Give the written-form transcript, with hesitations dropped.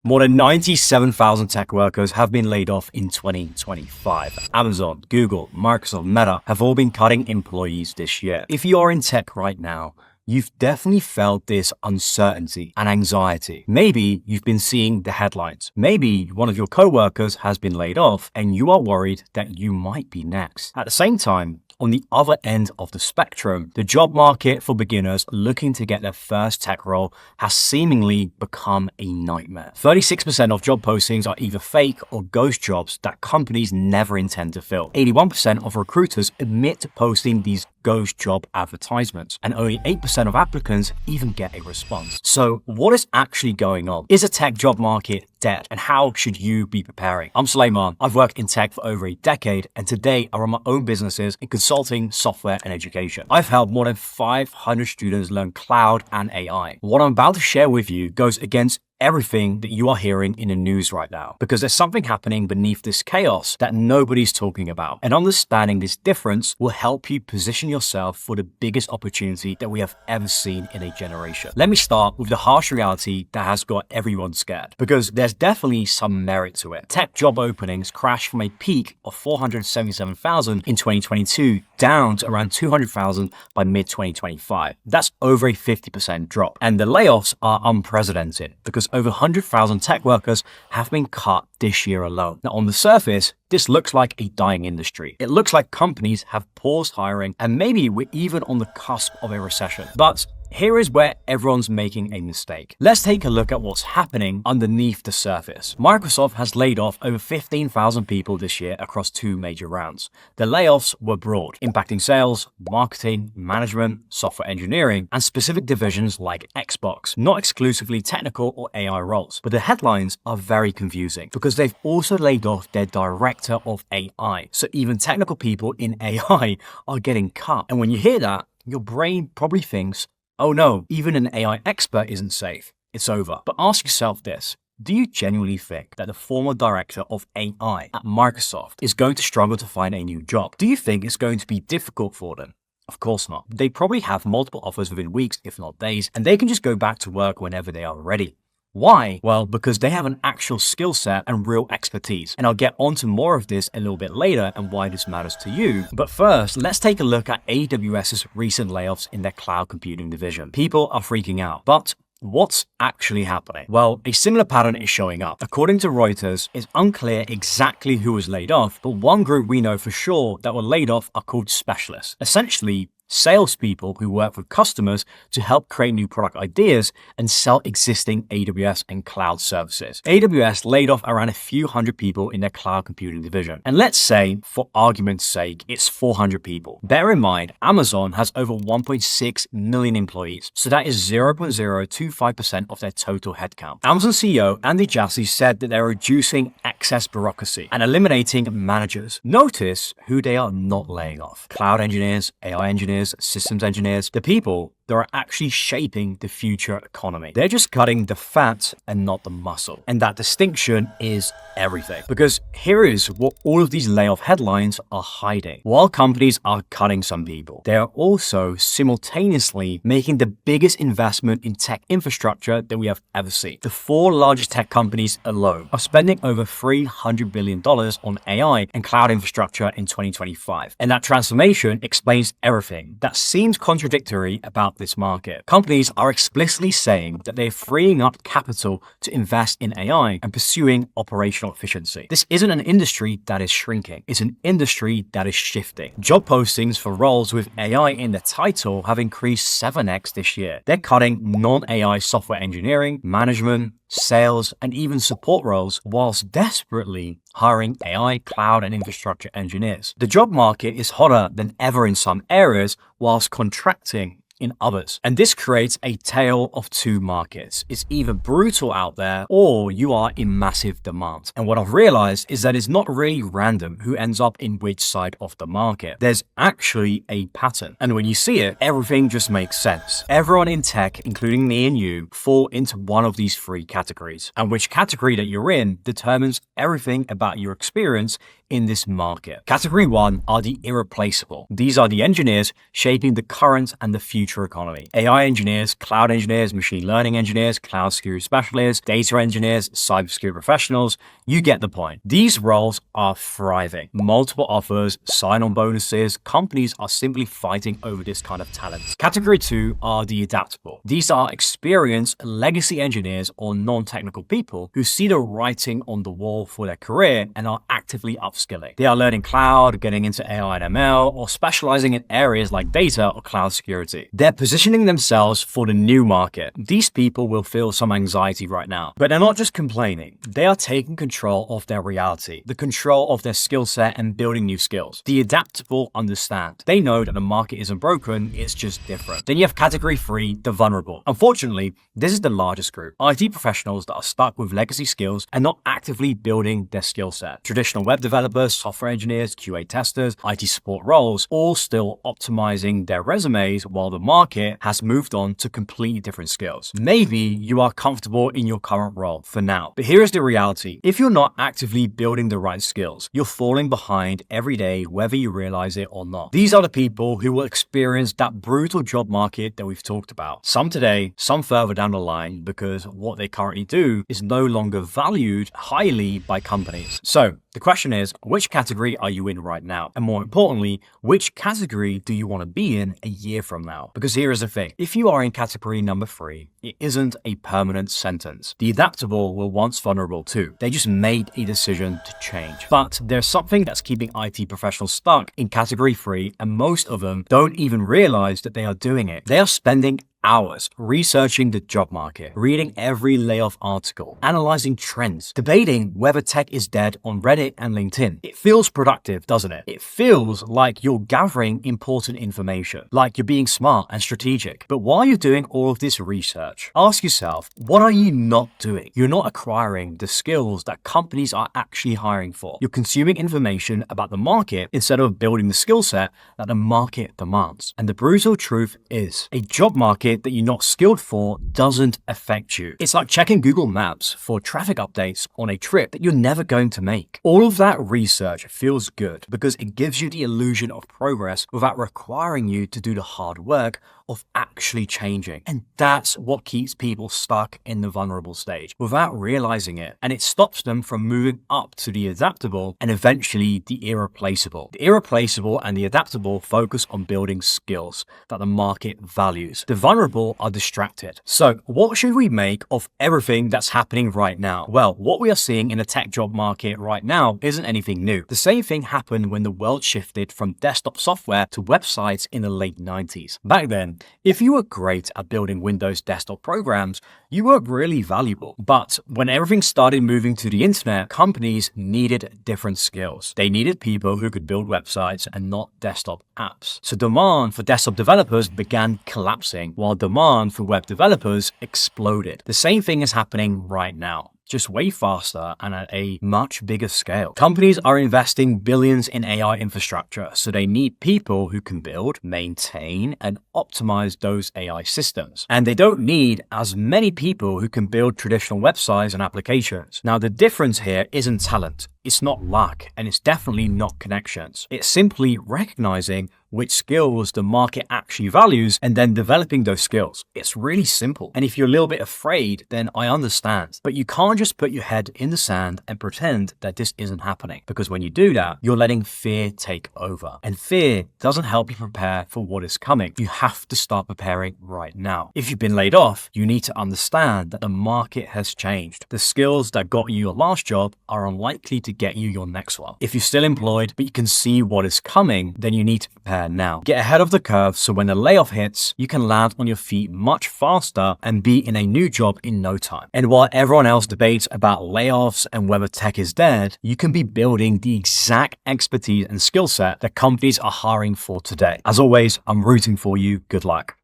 More than 97,000 tech workers have been laid off in 2025. Amazon, Google, Microsoft, Meta have all been cutting employees this year. If you are in tech right now, you've definitely felt this uncertainty and anxiety. Maybe you've been seeing the headlines. Maybe one of your coworkers has been laid off and you are worried that you might be next. At the same time, on the other end of the spectrum, the job market for beginners looking to get their first tech role has seemingly become a nightmare. 36% of job postings are either fake or ghost jobs that companies never intend to fill. 81% of recruiters admit to posting these ghost job advertisements, and only 8% of applicants even get a response. So what is actually going on? Is a tech job market dead? And how should you be preparing? I'm Suleiman. I've worked in tech for over a decade, and today I run my own businesses in consulting, software, and education. I've helped more than 500 students learn cloud and AI. What I'm about to share with you goes against everything that you are hearing in the news right now, because there's something happening beneath this chaos that nobody's talking about. And understanding this difference will help you position yourself for the biggest opportunity that we have ever seen in a generation. Let me start with the harsh reality that has got everyone scared, because there's definitely some merit to it. Tech job openings crashed from a peak of 477,000 in 2022 down to around 200,000 by mid-2025. That's over a 50% drop. And the layoffs are unprecedented because over 100,000 tech workers have been cut this year alone. Now, on the surface, this looks like a dying industry. It looks like companies have paused hiring and maybe we're even on the cusp of a recession. But here is where everyone's making a mistake. Let's take a look at what's happening underneath the surface. Microsoft has laid off over 15,000 people this year across two major rounds. The layoffs were broad, impacting sales, marketing, management, software engineering, and specific divisions like Xbox, not exclusively technical or AI roles. But the headlines are very confusing because they've also laid off their director of AI. So even technical people in AI are getting cut. And when you hear that, your brain probably thinks, oh no, even an AI expert isn't safe. It's over. But ask yourself this. Do you genuinely think that the former director of AI at Microsoft is going to struggle to find a new job? Do you think it's going to be difficult for them? Of course not. They probably have multiple offers within weeks, if not days, and they can just go back to work whenever they are ready. Why? Well, because they have an actual skill set and real expertise. And I'll get onto more of this a little bit later and why this matters to you. But first, let's take a look at AWS's recent layoffs in their cloud computing division. People are freaking out, but what's actually happening? Well, a similar pattern is showing up. According to Reuters, it's unclear exactly who was laid off, but one group we know for sure that were laid off are called specialists. Essentially, salespeople who work with customers to help create new product ideas and sell existing AWS and cloud services. AWS laid off around a few hundred people in their cloud computing division. And let's say, for argument's sake, it's 400 people. Bear in mind, Amazon has over 1.6 million employees, so that is 0.025% of their total headcount. Amazon CEO Andy Jassy said that they're reducing excess bureaucracy and eliminating managers. Notice who they are not laying off. Cloud engineers, AI engineers, systems engineers, the people that are actually shaping the future economy. They're just cutting the fat and not the muscle. And that distinction is everything. Because here is what all of these layoff headlines are hiding. While companies are cutting some people, they are also simultaneously making the biggest investment in tech infrastructure that we have ever seen. The four largest tech companies alone are spending over $300 billion on AI and cloud infrastructure in 2025. And that transformation explains everything that seems contradictory about this market. Companies are explicitly saying that they're freeing up capital to invest in AI and pursuing operational efficiency. This isn't an industry that is shrinking. It's an industry that is shifting. Job postings for roles with AI in the title have increased 7x this year. They're cutting non-AI software engineering, management, sales, and even support roles whilst desperately hiring AI, cloud, and infrastructure engineers. The job market is hotter than ever in some areas whilst contracting in others. And this creates a tale of two markets. It's either brutal out there or you are in massive demand. And what I've realized is that it's not really random who ends up in which side of the market. There's actually a pattern. And when you see it, everything just makes sense. Everyone in tech, including me and you, fall into one of these three categories. And which category that you're in determines everything about your experience in this market. Category 1 are the irreplaceable. These are the engineers shaping the current and the future future economy. AI engineers, cloud engineers, machine learning engineers, cloud security specialists, data engineers, cybersecurity professionals, you get the point. These roles are thriving. Multiple offers, sign-on bonuses, companies are simply fighting over this kind of talent. Category 2 are the adaptable. These are experienced legacy engineers or non-technical people who see the writing on the wall for their career and are actively upskilling. They are learning cloud, getting into AI and ML, or specializing in areas like data or cloud security. They're positioning themselves for the new market. These people will feel some anxiety right now, but they're not just complaining. They are taking control of their reality, the control of their skill set and building new skills. The adaptable understand. They know that the market isn't broken, it's just different. Then you have category 3, the vulnerable. Unfortunately, this is the largest group. IT professionals that are stuck with legacy skills and not actively building their skill set. Traditional web developers, software engineers, QA testers, IT support roles, all still optimizing their resumes while the market has moved on to completely different skills. Maybe you are comfortable in your current role for now, but here is the reality. If you're not actively building the right skills, you're falling behind every day, whether you realize it or not. These are the people who will experience that brutal job market that we've talked about. Some today, some further down the line, because what they currently do is no longer valued highly by companies. So the question is, which category are you in right now? And more importantly, which category do you want to be in a year from now? Because here is the thing. If you are in category number 3, it isn't a permanent sentence. The adaptable were once vulnerable too. They just made a decision to change. But there's something that's keeping IT professionals stuck in category 3, and most of them don't even realize that they are doing it. They are spending hours researching the job market, reading every layoff article, analyzing trends, debating whether tech is dead on Reddit and LinkedIn. It feels productive, doesn't it? It feels like you're gathering important information, like you're being smart and strategic. But while you're doing all of this research, ask yourself, what are you not doing? You're not acquiring the skills that companies are actually hiring for. You're consuming information about the market instead of building the skill set that the market demands. And the brutal truth is, a job market that you're not skilled for doesn't affect you. It's like checking Google Maps for traffic updates on a trip that you're never going to make. All of that research feels good because it gives you the illusion of progress without requiring you to do the hard work of actually changing. And that's what keeps people stuck in the vulnerable stage without realizing it. And it stops them from moving up to the adaptable and eventually the irreplaceable. The irreplaceable and the adaptable focus on building skills that the market values. The vulnerable are distracted. So what should we make of everything that's happening right now? Well, what we are seeing in the tech job market right now isn't anything new. The same thing happened when the world shifted from desktop software to websites in the late 90s. Back then, if you were great at building Windows desktop programs, you were really valuable. But when everything started moving to the internet, companies needed different skills. They needed people who could build websites and not desktop apps. So demand for desktop developers began collapsing, while demand for web developers exploded. The same thing is happening right now, just way faster and at a much bigger scale. Companies are investing billions in AI infrastructure, so they need people who can build, maintain, and optimize those AI systems. And they don't need as many people who can build traditional websites and applications. Now, the difference here isn't talent. It's not luck, and it's definitely not connections. It's simply recognizing which skills the market actually values and then developing those skills. It's really simple. And if you're a little bit afraid, then I understand. But you can't just put your head in the sand and pretend that this isn't happening. Because when you do that, you're letting fear take over. And fear doesn't help you prepare for what is coming. You have to start preparing right now. If you've been laid off, you need to understand that the market has changed. The skills that got you your last job are unlikely to get you your next one. If you're still employed, but you can see what is coming, then you need to prepare now. Get ahead of the curve so when the layoff hits, you can land on your feet much faster and be in a new job in no time. And while everyone else debates about layoffs and whether tech is dead, you can be building the exact expertise and skill set that companies are hiring for today. As always, I'm rooting for you. Good luck.